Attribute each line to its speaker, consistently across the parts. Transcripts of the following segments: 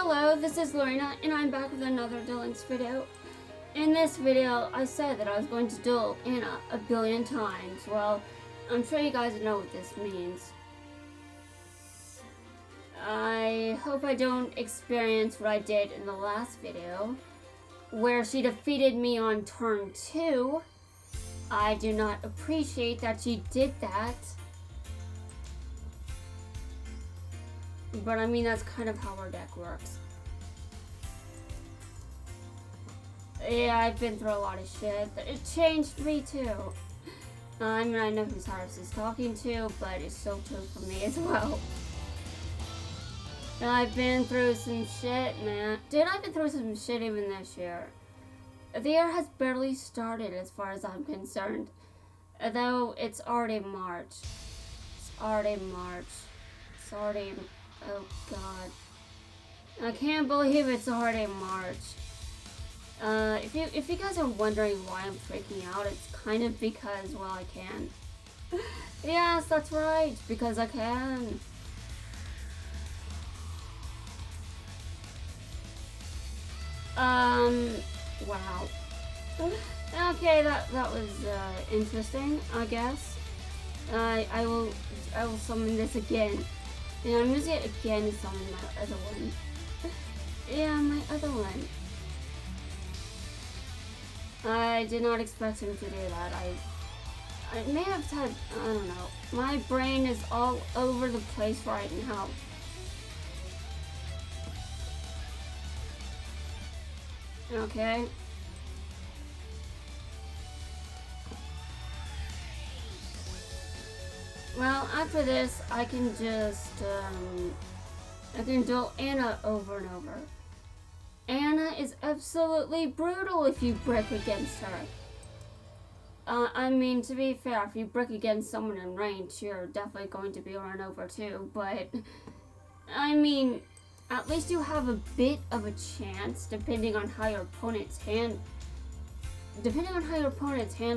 Speaker 1: Hello, this is Lorena, and I'm back with another Dueling video. In this video, I said that I was going to duel Anna a billion times. Well, I'm sure you guys know what this means. I hope I don't experience what I did in the last video, where she defeated me on turn 2. I do not appreciate that she did that. But I mean, that's kind of how our deck works. Yeah, I've been through a lot of shit. It changed me too. I mean, I know who Cyrus is talking to, but it's so true for me as well. And I've been through some shit, man. Dude, I've been through some shit even this year. The year has barely started as far as I'm concerned. Though it's already March. It's already March. It's already... Oh god. I can't believe it's already March. If you guys are wondering why I'm freaking out, it's kind of because, well, I can. Yes, that's right, because I can. Wow. Okay, that was interesting, I guess. I will summon this again. And I'm using it again to summon my other one. Yeah, my other one. I did not expect him to do that. I may have had, I don't know. My brain is all over the place right now. Okay. Well, after this, I can just, I can duel Anna over and over. Anna is absolutely brutal if you brick against her. I mean, to be fair, if you brick against someone in range, you're definitely going to be run over too, but, I mean, at least you have a bit of a chance, depending on how your opponent's hand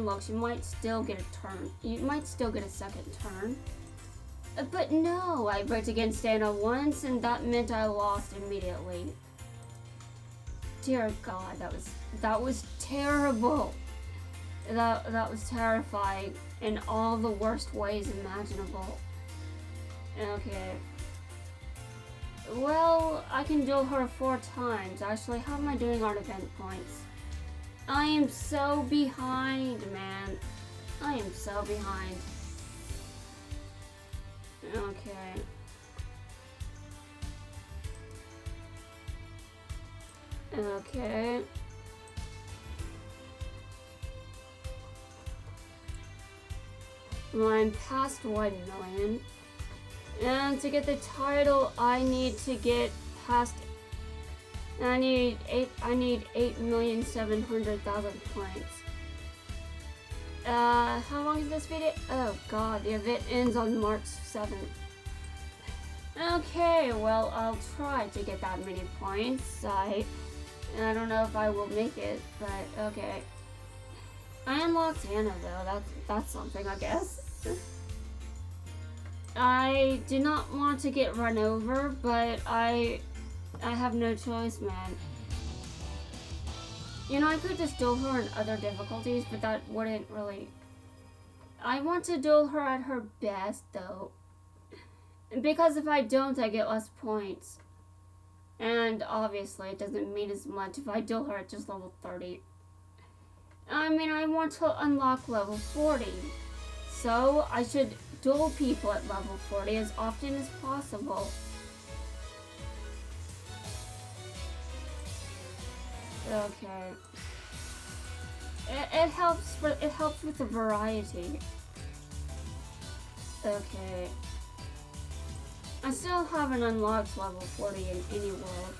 Speaker 1: looks, you might still get a turn. You might still get a second turn. But no, I bricked against Anna once, and that meant I lost immediately. Dear God, that was terrible. That was terrifying in all the worst ways imaginable. Okay. Well, I can duel her 4 times. Actually, how am I doing on event points? I am so behind, man. I am so behind. Okay. Okay. Well, I'm past 1 million. And to get the title, I need to get past... I need 8,700,000 points. How long is this video? Oh god, the event ends on March 7th. Okay, well, I'll try to get that many points. I don't know if I will make it, but okay. I unlocked Anna though, that's something, I guess. I do not want to get run over, but I have no choice, man. You know, I could just duel her in other difficulties, but that wouldn't really... I want to duel her at her best, though. Because if I don't, I get less points. And obviously, it doesn't mean as much if I duel her at just level 30. I mean, I want to unlock level 40. So, I should duel people at level 40 as often as possible. Okay. It helps with the variety. Okay. I still haven't unlocked level 40 in any world.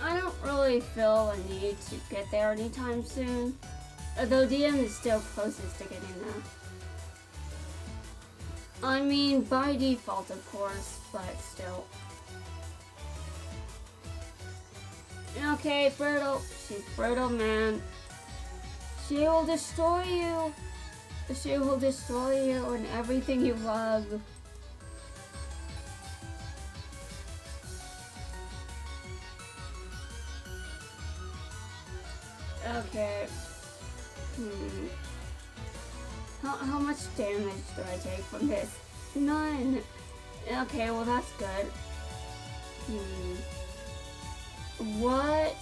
Speaker 1: I don't really feel a need to get there anytime soon. Although DM is still closest to getting there. I mean, by default, of course, but still. Okay, brutal. She's brutal, man. She will destroy you. She will destroy you and everything you love. Okay. How much damage do I take from this? None. Okay, well that's good. What?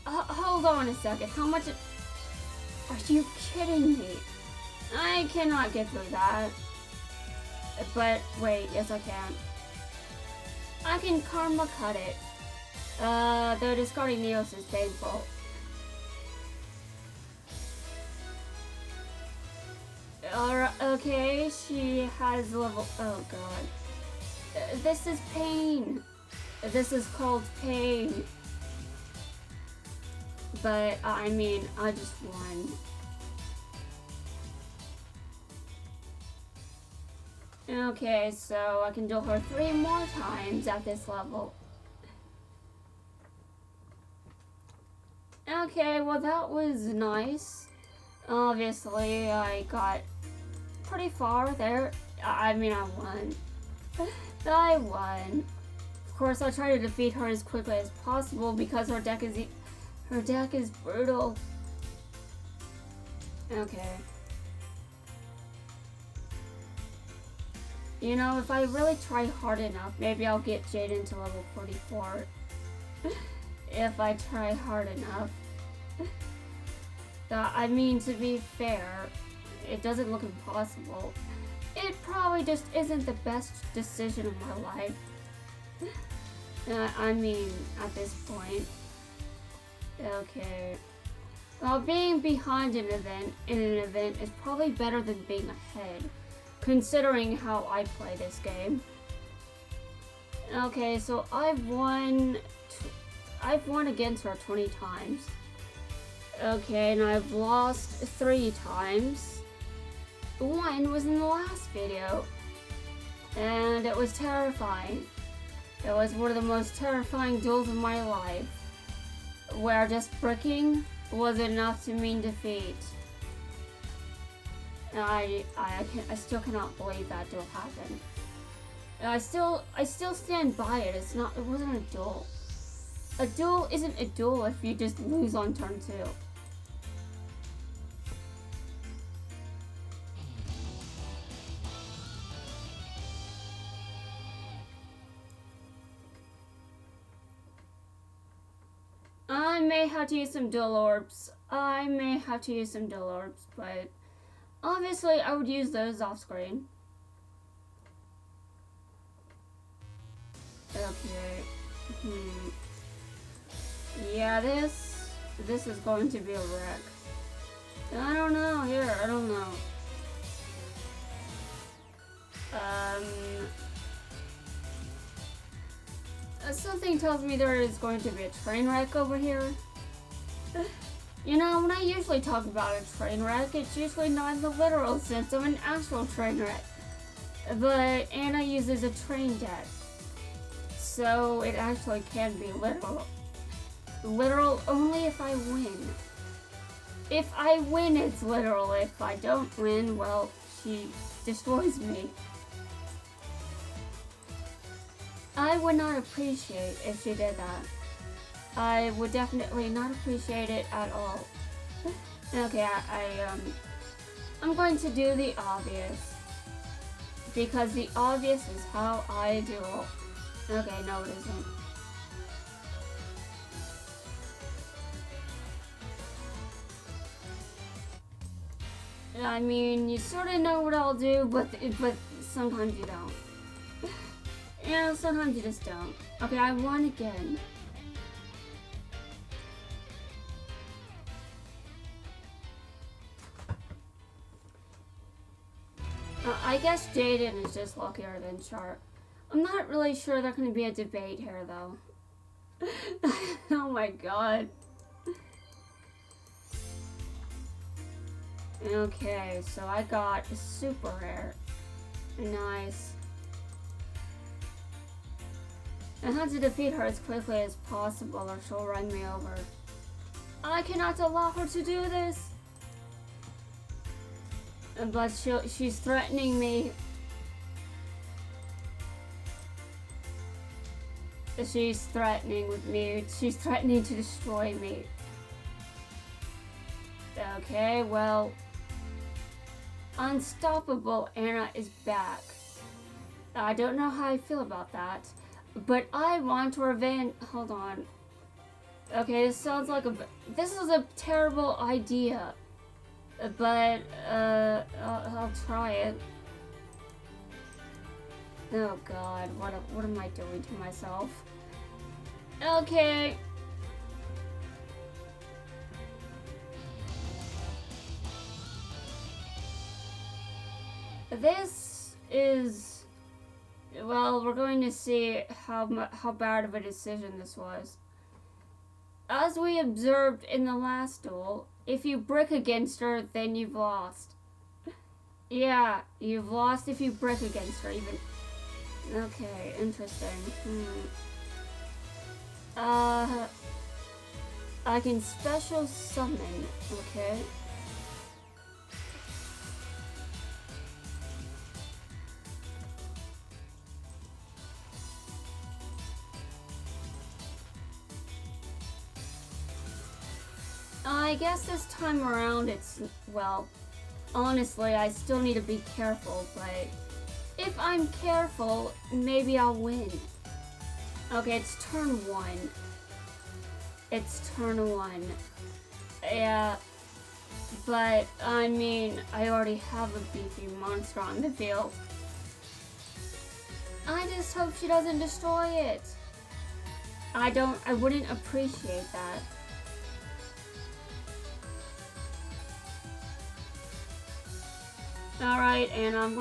Speaker 1: Hold on a second. How much? Are you kidding me? I cannot get through that. But wait, yes I can. I can karma cut it. Though discarding Neos is painful. Alright, okay, she has level. Oh god. This is pain. This is called pain. But, I mean, I just won. Okay, so I can duel her 3 more times at this level. Okay, well that was nice. Obviously, I got pretty far there. I mean, I won. I won. Of course, I'll try to defeat her as quickly as possible because her deck is brutal. Okay. You know, if I really try hard enough, maybe I'll get Jaden to level 44. If I try hard enough. I mean, to be fair, it doesn't look impossible. It probably just isn't the best decision of my life. I mean, at this point. Okay. Well, being behind in an event is probably better than being ahead, considering how I play this game. Okay, so I've won against her 20 times. Okay, and I've lost 3 times. 1 was in the last video, and it was terrifying. It was one of the most terrifying duels of my life, where just bricking was enough to mean defeat. And I still cannot believe that duel happened. And I still stand by it. It wasn't a duel. A duel isn't a duel if you just lose on turn 2. I may have to use some dual orbs. But obviously I would use those off screen. Okay. Yeah, this is going to be a wreck. I don't know. I don't know. Something tells me there is going to be a train wreck over here. You know, when I usually talk about a train wreck, it's usually not in the literal sense of an actual train wreck. But Anna uses a train deck, so it actually can be literal. Literal only if I win. If I win, it's literal. If I don't win, well, she destroys me. I would not appreciate if she did that. I would definitely not appreciate it at all. Okay, I'm going to do the obvious. Because the obvious is how I duel. Okay, no it isn't. I mean, you sort of know what I'll do, but sometimes you don't. Yeah, sometimes you just don't. Okay, I won again. I guess Jaden is just luckier than Sharp. I'm not really sure there's going to be a debate here, though. Oh my god. Okay, so I got a super rare. Nice. I have to defeat her as quickly as possible or she'll run me over. I cannot allow her to do this. But she's threatening me. She's threatening with me. She's threatening to destroy me. Okay, well, Unstoppable Anna is back. I don't know how I feel about that, but I want to revenge. Hold on. Okay, this sounds like this is a terrible idea, but I'll try it. Oh God, what am I doing to myself? Okay. This is, well, we're going to see how bad of a decision this was. As we observed in the last duel, if you brick against her, then you've lost. Yeah, you've lost if you brick against her, even. Okay, interesting. I can special summon, okay? I guess this time around it's, well, honestly, I still need to be careful, but if I'm careful, maybe I'll win. Okay, it's turn 1. It's turn 1. Yeah, but, I mean, I already have a beefy monster on the field. I just hope she doesn't destroy it. I wouldn't appreciate that. Alright, and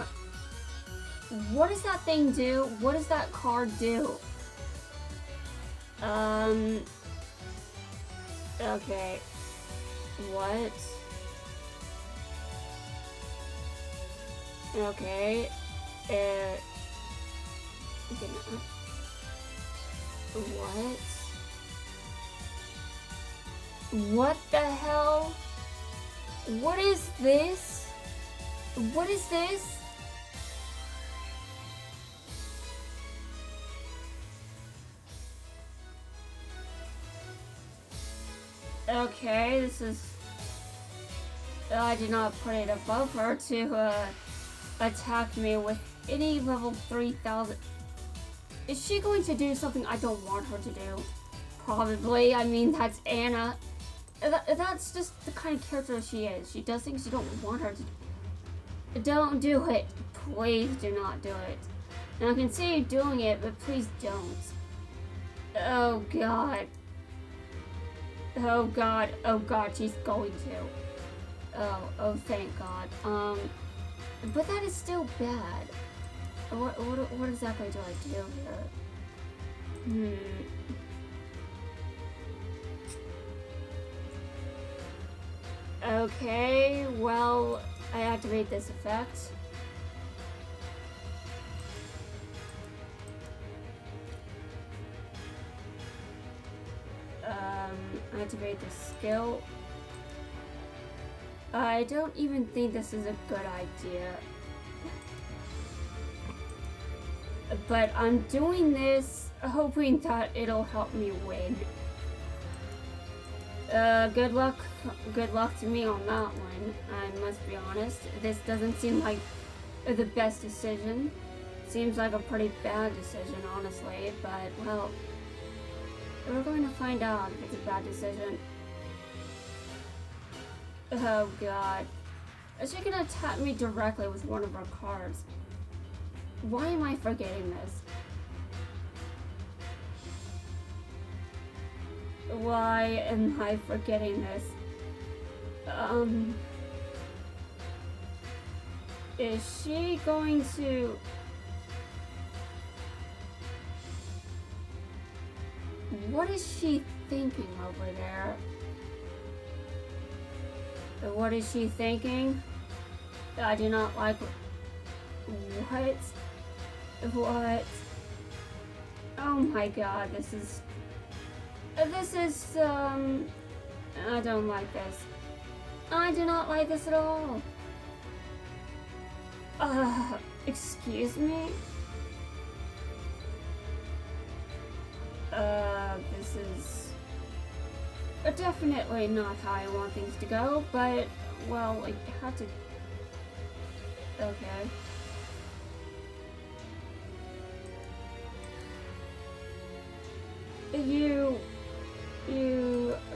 Speaker 1: what does that thing do? What does that card do? Okay. What? Okay. What? What the hell? What is this? What is this? Okay, this is... I did not put it above her to attack me with any level 3000. Is she going to do something I don't want her to do? Probably. I mean, that's Anna. That's just the kind of character she is. She does things you don't want her to do. Don't do it. Please do not do it. And I can see you doing it, but please don't. Oh God. Oh God. Oh God, she's going to. Oh thank God. But that is still bad. What exactly do I do here? Okay, well, I activate this effect. Activate the skill. I don't even think this is a good idea. But I'm doing this hoping that it'll help me win. Good luck to me on that one. I must be honest. This doesn't seem like the best decision. Seems like a pretty bad decision, honestly, but, well, we're going to find out if it's a bad decision. Oh God. She can attack me directly with one of her cards. Why am I forgetting this? Why am I forgetting this? Is she going to... What is she thinking over there? What is she thinking? I do not like... What? What? Oh my God, this is, I don't like this. I do not like this at all. Excuse me? This is definitely not how I want things to go, but, well, I had to... Okay.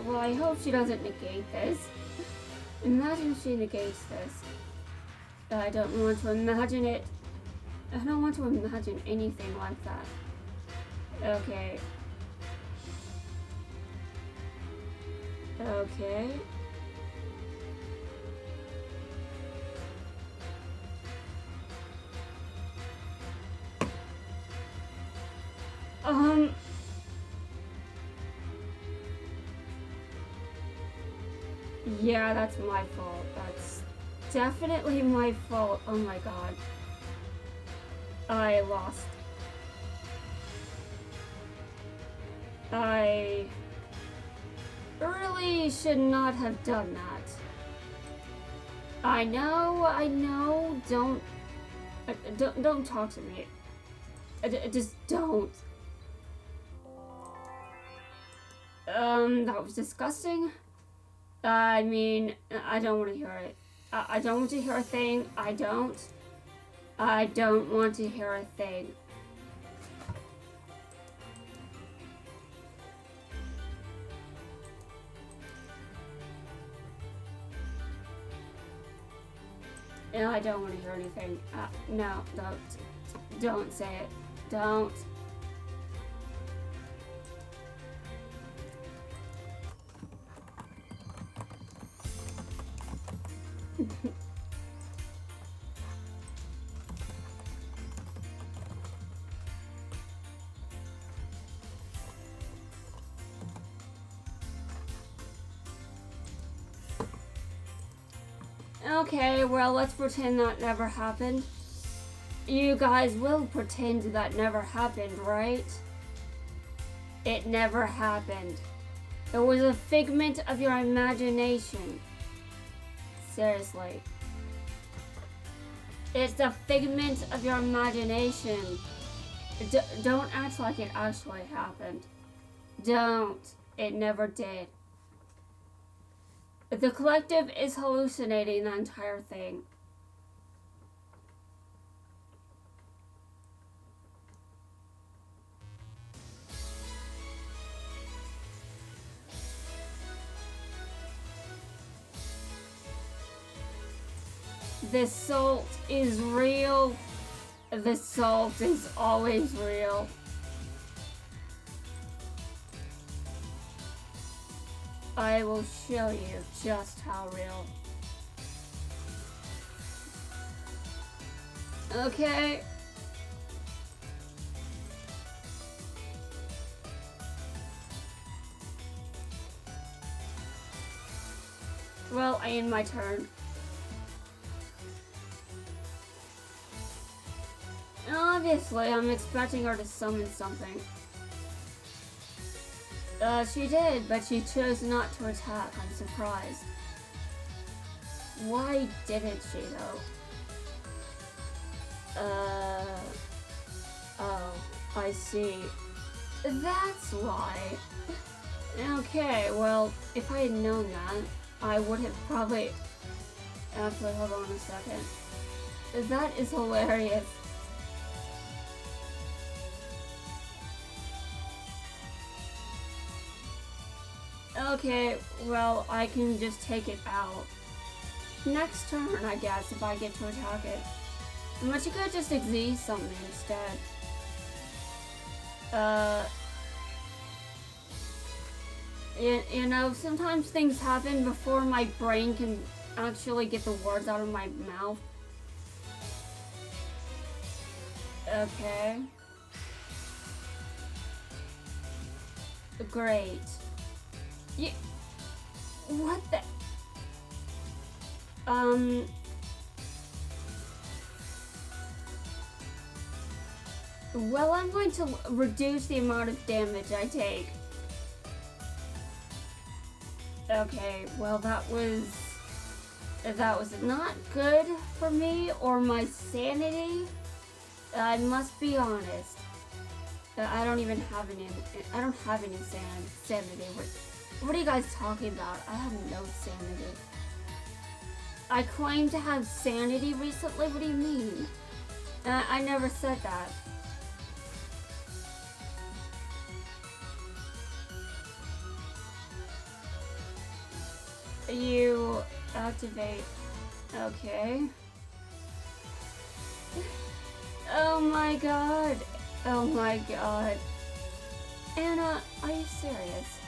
Speaker 1: Well, I hope she doesn't negate this. Imagine she negates this. I don't want to imagine it. I don't want to imagine anything like that. Okay. Okay. Yeah, that's my fault. That's definitely my fault. Oh my god. I lost. I really should not have done that. I know, don't talk to me. Just don't. That was disgusting. I mean, I don't want to hear it. I don't want to hear a thing. I don't want to hear a thing. No, I don't want to hear anything. No, don't say it. Don't. Okay, well, let's pretend that never happened. You guys will pretend that never happened, right? It never happened. It was a figment of your imagination. Seriously. It's a figment of your imagination. Don't act like it actually happened. Don't. It never did. The collective is hallucinating the entire thing. The salt is real. The salt is always real. I will show you just how real. Okay. Well, I end my turn. Obviously, I'm expecting her to summon something. She did, but she chose not to attack. I'm surprised. Why didn't she, though? Oh, I see. That's why. Okay, well, if I had known that, I would have probably... Actually, hold on a second. That is hilarious. Okay, well, I can just take it out. Next turn, I guess, if I get to attack it. But you could just exist something instead. You know, sometimes things happen before my brain can actually get the words out of my mouth. Okay. Great. What the? Well, I'm going to reduce the amount of damage I take. Okay, well, that was that was not good for me or my sanity. I must be honest. I don't even have any. I don't have any sanity. What are you guys talking about? I have no sanity. I claim to have sanity recently. What do you mean? I never said that. You activate. Okay. Oh my god. Oh my god. Anna, are you serious?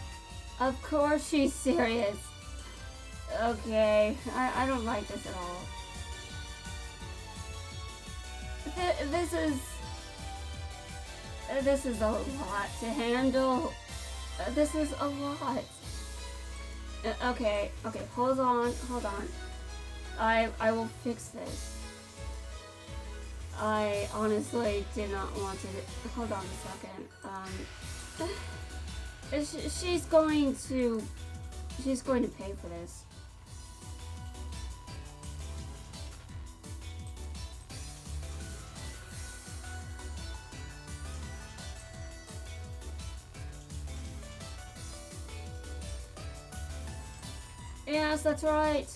Speaker 1: Of course she's serious. Okay. I don't like this at all. This is a lot to handle. This is a lot. Okay, hold on. I will fix this. I honestly did not want to. Hold on a second. She's going to pay for this. Yes, that's right.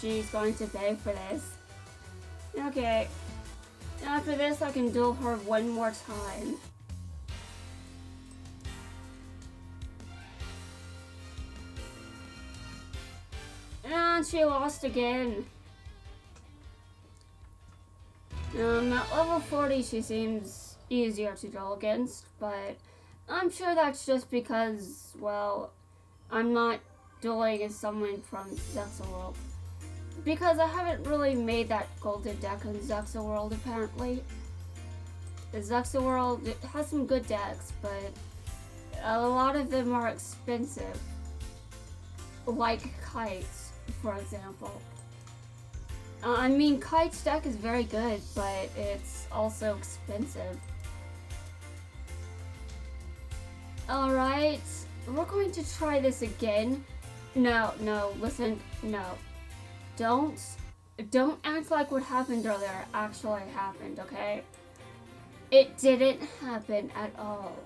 Speaker 1: She's going to pay for this. Okay. After this, I can duel her one more time. And she lost again. At level 40, she seems easier to duel against, but I'm sure that's just because, well, I'm not dueling as someone from Zexaworld. Because I haven't really made that golden deck on Zexaworld, apparently. The Zexaworld has some good decks, but a lot of them are expensive. Like Kites, for example. I mean, Kite's deck is very good, but it's also expensive. Alright, we're going to try this again. No, listen, no. Don't act like what happened earlier actually happened, okay? It didn't happen at all.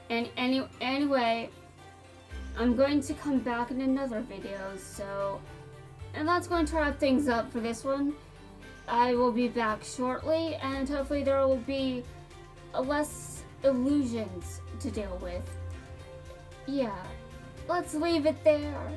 Speaker 1: And anyway, I'm going to come back in another video, so... And that's going to wrap things up for this one. I will be back shortly, and hopefully there will be less illusions to deal with. Yeah, let's leave it there.